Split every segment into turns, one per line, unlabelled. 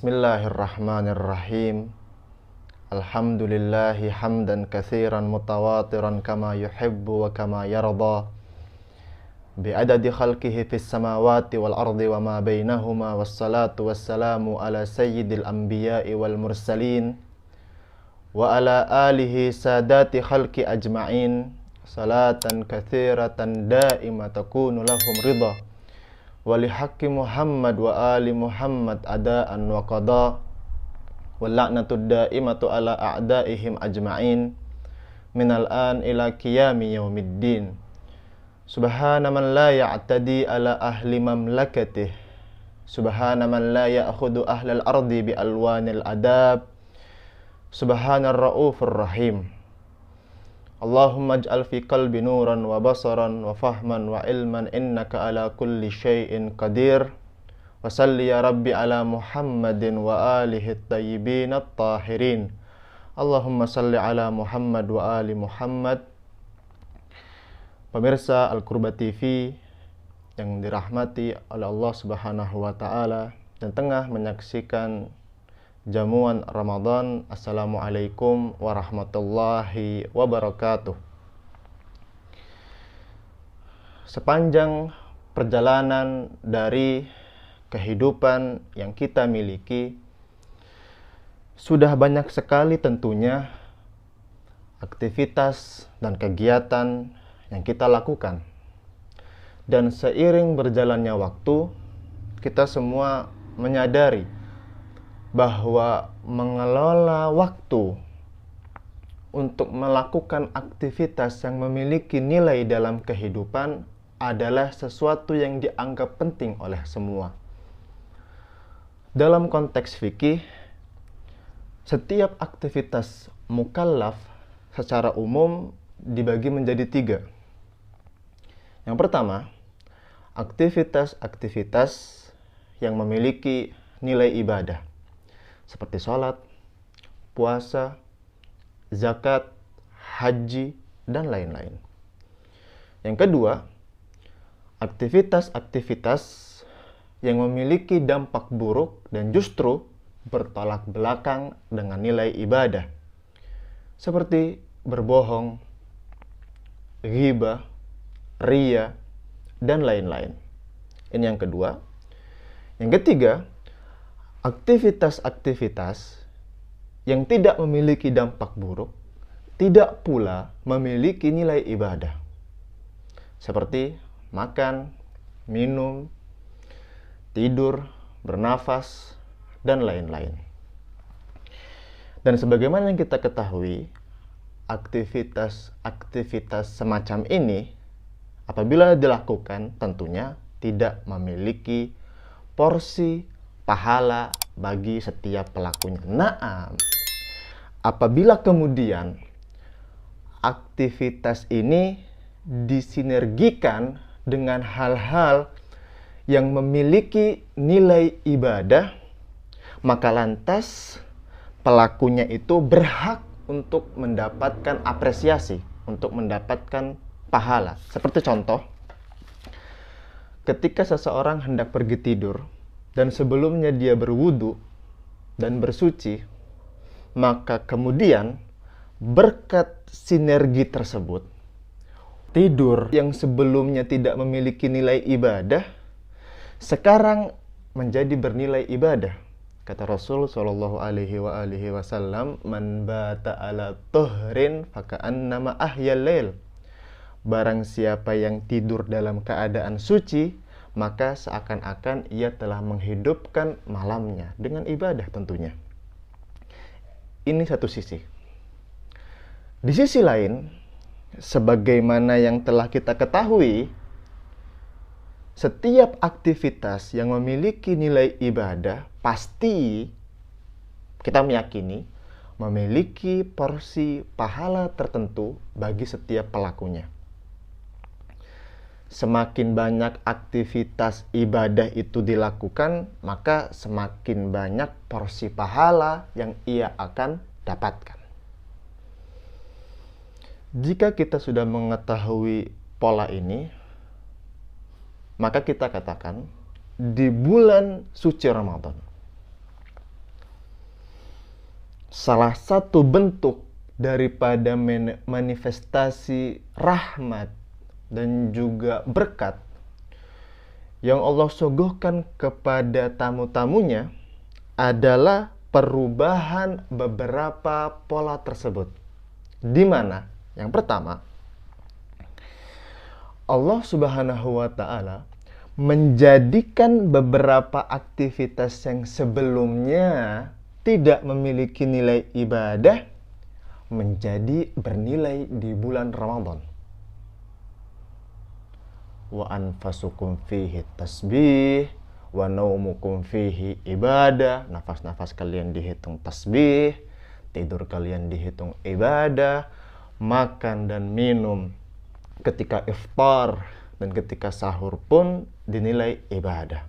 Bismillahirrahmanirrahim. Alhamdulillahi hamdan katsiran mutawatiran kama yuhibbu wa kama yarda. Bi'adadi khalqihi fis samawati wal ardi wa ma bainahuma, wassalatu wassalamu ala sayyidil anbiya'i wal mursalin wa ala alihi sadati khalqi ajma'in. Salatan katsiratan da'ima takunu lahum ridha. Wali haqqi Muhammad wa ali Muhammad adaan wa qada. Wal la'natud da'imatu ala a'daihim ajma'in minal an ila qiyami yaumiddin. Subhana man la ya'tadi ala ahli mamlakatih. Subhana man la ya'khudhu ahlal ardi bi alwanil adab. Subhanar raufur rahim. Allahumma ij'al fi qalbi nuran wa basaran wa fahman wa ilman innaka ala kulli syai'in qadir. Wa salli ya rabbi ala Muhammadin wa alihi at-tayyibin at-tahirin. Allahumma salli ala Muhammad wa ali Muhammad. Pemirsa Al-Qurba TV yang dirahmati oleh Allah Subhanahu wa taala dan tengah menyaksikan jamuan Ramadan. Assalamualaikum warahmatullahi wabarakatuh. Sepanjang perjalanan dari kehidupan yang kita miliki, sudah banyak sekali tentunya aktivitas dan kegiatan yang kita lakukan. Dan seiring berjalannya waktu, kita semua menyadari bahwa mengelola waktu untuk melakukan aktivitas yang memiliki nilai dalam kehidupan adalah sesuatu yang dianggap penting oleh semua. Dalam konteks fikih, setiap aktivitas mukallaf secara umum dibagi menjadi 3. Yang pertama, aktivitas-aktivitas yang memiliki nilai ibadah seperti sholat, puasa, zakat, haji, dan lain-lain. Yang kedua, aktivitas-aktivitas yang memiliki dampak buruk dan justru bertolak belakang dengan nilai ibadah, seperti berbohong, ghibah, riya, dan lain-lain. Ini yang kedua. Yang ketiga, aktivitas-aktivitas yang tidak memiliki dampak buruk, tidak pula memiliki nilai ibadah, seperti makan, minum, tidur, bernafas, dan lain-lain. Dan sebagaimana yang kita ketahui, aktivitas-aktivitas semacam ini apabila dilakukan tentunya tidak memiliki porsi pahala bagi setiap pelakunya. Naam, apabila kemudian aktivitas ini disinergikan dengan hal-hal yang memiliki nilai ibadah, maka lantas pelakunya itu berhak untuk mendapatkan apresiasi, untuk mendapatkan pahala. Seperti contoh, ketika seseorang hendak pergi tidur dan sebelumnya dia berwudu dan bersuci, maka kemudian berkat sinergi tersebut, tidur yang sebelumnya tidak memiliki nilai ibadah sekarang menjadi bernilai ibadah. Kata Rasul sallallahu alaihi wasallam, "Man bata ala tuhrin faka'annama ahyal lail." Barang siapa yang tidur dalam keadaan suci, maka seakan-akan ia telah menghidupkan malamnya dengan ibadah tentunya. Ini satu sisi. Di sisi lain, sebagaimana yang telah kita ketahui, setiap aktivitas yang memiliki nilai ibadah pasti kita meyakini memiliki porsi pahala tertentu bagi setiap pelakunya. Semakin banyak aktivitas ibadah itu dilakukan, maka semakin banyak porsi pahala yang ia akan dapatkan. Jika kita sudah mengetahui pola ini, maka kita katakan di bulan suci Ramadan salah satu bentuk daripada manifestasi rahmat dan juga berkat yang Allah suguhkan kepada tamu-tamunya adalah perubahan beberapa pola tersebut. Di mana? Yang pertama, Allah Subhanahu wa Ta'ala menjadikan beberapa aktivitas yang sebelumnya tidak memiliki nilai ibadah menjadi bernilai di bulan Ramadan. Wa anfasukum fihi tasbih wa naumukum fihi ibadah. Nafas-nafas kalian dihitung tasbih, tidur kalian dihitung ibadah, makan dan minum ketika iftar dan ketika sahur pun dinilai ibadah.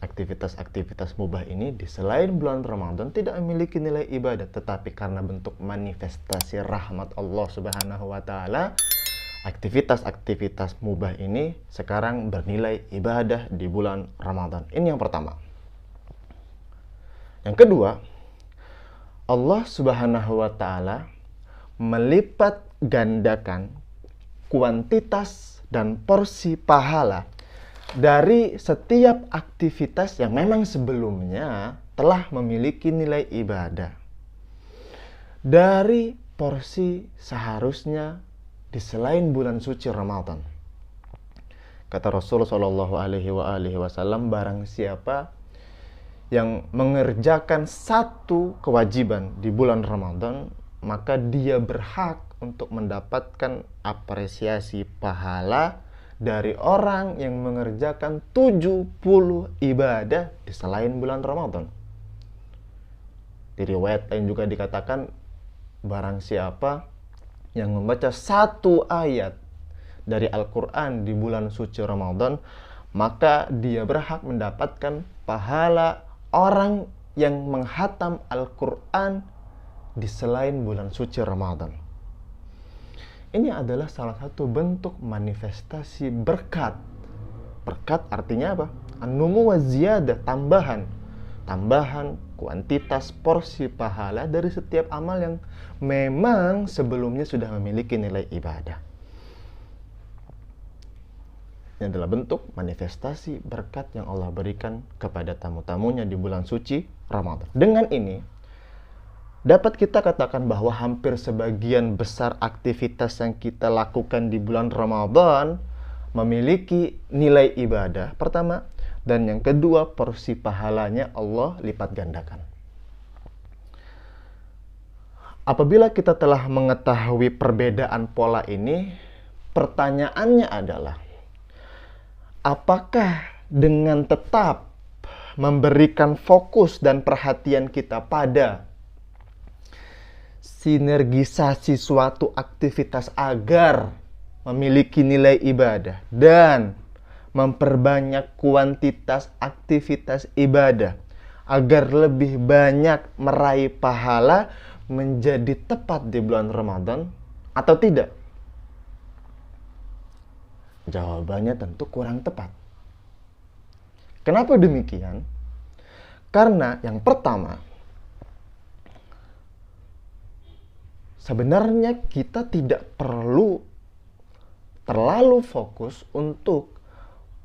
Aktivitas-aktivitas mubah ini di selain bulan Ramadan tidak memiliki nilai ibadah, tetapi karena bentuk manifestasi rahmat Allah Subhanahu wa Ta'ala, aktivitas-aktivitas mubah ini sekarang bernilai ibadah di bulan Ramadan. Ini yang pertama. Yang kedua, Allah Subhanahu wa Ta'ala melipat gandakan kuantitas dan porsi pahala dari setiap aktivitas yang memang sebelumnya telah memiliki nilai ibadah. Dari porsi seharusnya di selain bulan suci Ramadan. Kata Rasul Shallallahu Alaihi Wasallam, barang siapa yang mengerjakan satu kewajiban di bulan Ramadan, maka dia berhak untuk mendapatkan apresiasi pahala dari orang yang mengerjakan 70 ibadah di selain bulan Ramadan. Di riwayat lain juga dikatakan, barang siapa yang membaca satu ayat dari Al-Quran di bulan suci Ramadan, maka dia berhak mendapatkan pahala orang yang menghatam Al-Quran di selain bulan suci Ramadan. Ini adalah salah satu bentuk manifestasi berkat. Berkat artinya apa? An-numu wa ziyadah, tambahan. Tambahan kuantitas porsi pahala dari setiap amal yang memang sebelumnya sudah memiliki nilai ibadah. Ini adalah bentuk manifestasi berkat yang Allah berikan kepada tamu-tamunya di bulan suci Ramadan. Dengan ini, dapat kita katakan bahwa hampir sebagian besar aktivitas yang kita lakukan di bulan Ramadan memiliki nilai ibadah, pertama. Dan yang kedua, porsi pahalanya Allah lipat gandakan. Apabila kita telah mengetahui perbedaan pola ini, pertanyaannya adalah, apakah dengan tetap memberikan fokus dan perhatian kita pada sinergisasi suatu aktivitas agar memiliki nilai ibadah dan memperbanyak kuantitas aktivitas ibadah agar lebih banyak meraih pahala menjadi tepat di bulan Ramadan atau tidak? Jawabannya tentu kurang tepat. Kenapa demikian? Karena yang pertama, sebenarnya kita tidak perlu terlalu fokus untuk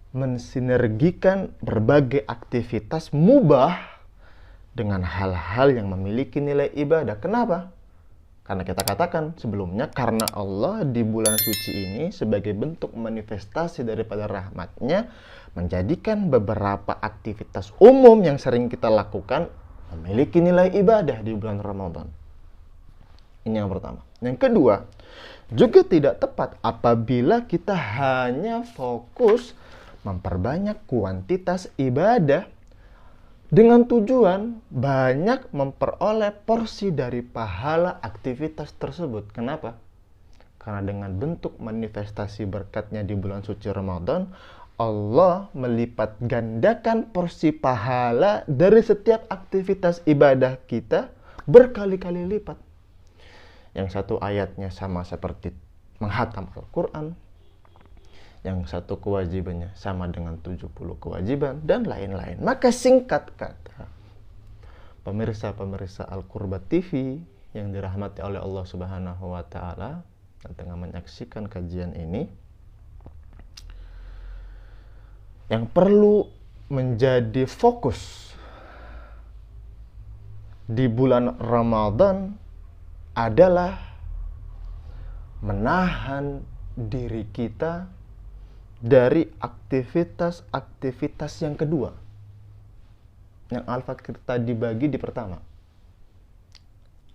mensinergikan berbagai aktivitas mubah dengan hal-hal yang memiliki nilai ibadah. Kenapa? Karena kita katakan sebelumnya, karena Allah di bulan suci ini sebagai bentuk manifestasi daripada rahmatnya menjadikan beberapa aktivitas umum yang sering kita lakukan memiliki nilai ibadah di bulan Ramadan. Ini yang pertama. Yang kedua, juga tidak tepat apabila kita hanya fokus memperbanyak kuantitas ibadah dengan tujuan banyak memperoleh porsi dari pahala aktivitas tersebut. Kenapa? Karena dengan bentuk manifestasi berkatnya di bulan suci Ramadan, Allah melipat gandakan porsi pahala dari setiap aktivitas ibadah kita berkali-kali lipat. Yang satu ayatnya sama seperti menghatam Al-Quran, yang satu kewajibannya sama dengan 70 kewajiban, dan lain-lain. Maka singkat kata, pemirsa-pemirsa Al-Qurbat TV yang dirahmati oleh Allah Subhanahu wa taala yang tengah menyaksikan kajian ini, yang perlu menjadi fokus di bulan Ramadan adalah menahan diri kita dari aktivitas-aktivitas yang kedua, yang Al-Fakir tadi bagi di pertama.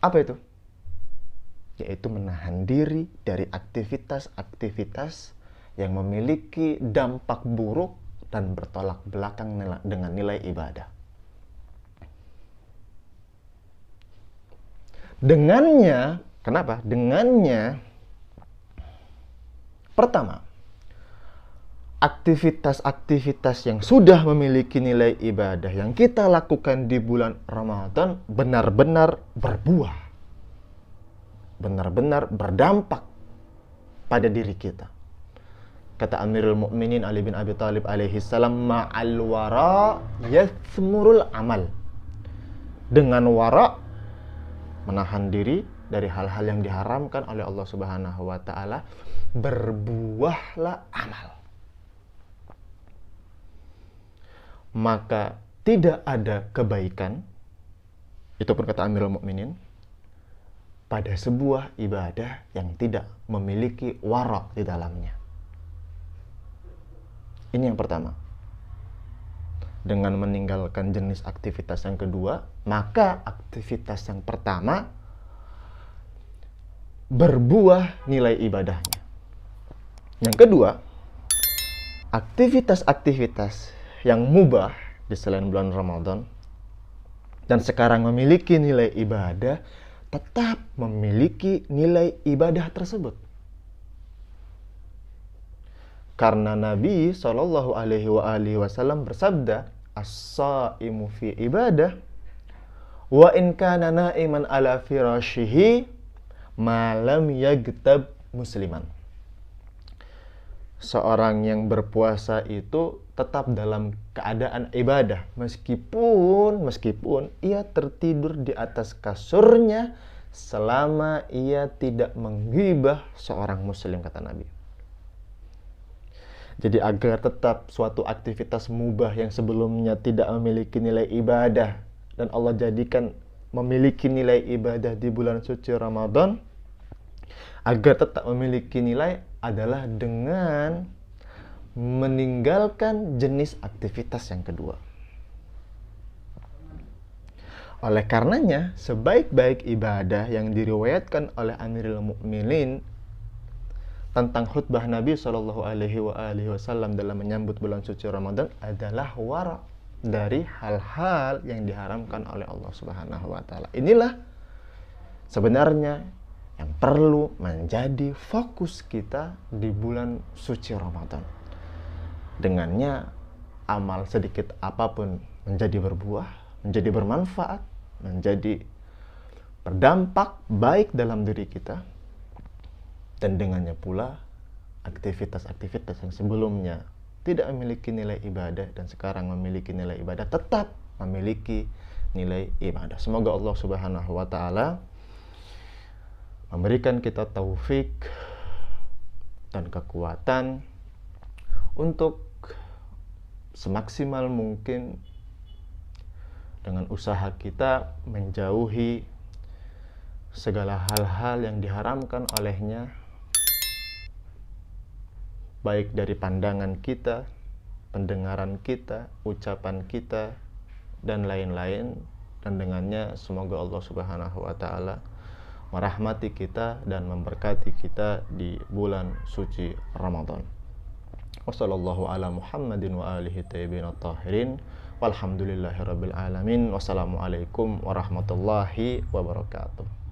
Apa itu? Yaitu menahan diri dari aktivitas-aktivitas yang memiliki dampak buruk dan bertolak belakang dengan nilai ibadah. Dengannya, kenapa? Dengannya, pertama, aktivitas-aktivitas yang sudah memiliki nilai ibadah yang kita lakukan di bulan Ramadan benar-benar berbuah, benar-benar berdampak pada diri kita. Kata Amirul Mukminin Ali bin Abi Thalib alaihi salam, ma'al wara yathmurul amal. Dengan wara, menahan diri dari hal-hal yang diharamkan oleh Allah Subhanahu wa taala, berbuahlah amal. Maka tidak ada kebaikan, itu pun kata Amirul Mukminin, pada sebuah ibadah yang tidak memiliki wara di dalamnya. Ini yang pertama. Dengan meninggalkan jenis aktivitas yang kedua, maka aktivitas yang pertama berbuah nilai ibadahnya. Yang kedua, aktivitas-aktivitas yang mubah di selain bulan Ramadan dan sekarang memiliki nilai ibadah, tetap memiliki nilai ibadah tersebut. Karena Nabi Shallallahu Alaihi Wasallam bersabda, as-shaimu fi ibadah, wa in kana naiman ala firashihi, ma lam yagtab musliman. Seorang yang berpuasa itu tetap dalam keadaan ibadah meskipun ia tertidur di atas kasurnya selama ia tidak menggibah seorang muslim, kata Nabi. Jadi agar tetap suatu aktivitas mubah yang sebelumnya tidak memiliki nilai ibadah dan Allah jadikan memiliki nilai ibadah di bulan suci Ramadan, agar tetap memiliki nilai adalah dengan meninggalkan jenis aktivitas yang kedua. Oleh karenanya, sebaik-baik ibadah yang diriwayatkan oleh Amirul Mukminin tentang khutbah Nabi Shallallahu Alaihi Wasallam dalam menyambut bulan suci Ramadan adalah wara dari hal-hal yang diharamkan oleh Allah Subhanahu Wa Taala. Inilah sebenarnya yang perlu menjadi fokus kita di bulan suci Ramadan. Dengannya amal sedikit apapun menjadi berbuah, menjadi bermanfaat, menjadi berdampak baik dalam diri kita. Dan dengannya pula aktivitas-aktivitas yang sebelumnya tidak memiliki nilai ibadah dan sekarang memiliki nilai ibadah, tetap memiliki nilai ibadah. Semoga Allah Subhanahu wa taala memberikan kita taufik dan kekuatan untuk semaksimal mungkin dengan usaha kita menjauhi segala hal-hal yang diharamkan olehnya, baik dari pandangan kita, pendengaran kita, ucapan kita, dan lain-lain. Dan dengannya semoga Allah Subhanahu wa taala merahmati kita dan memberkati kita di bulan suci Ramadan. Wassallallahu ala Muhammadin wa alihi thayyibin at-tahirin. Walhamdulillahirabbil alamin. Wassalamualaikum warahmatullahi wabarakatuh.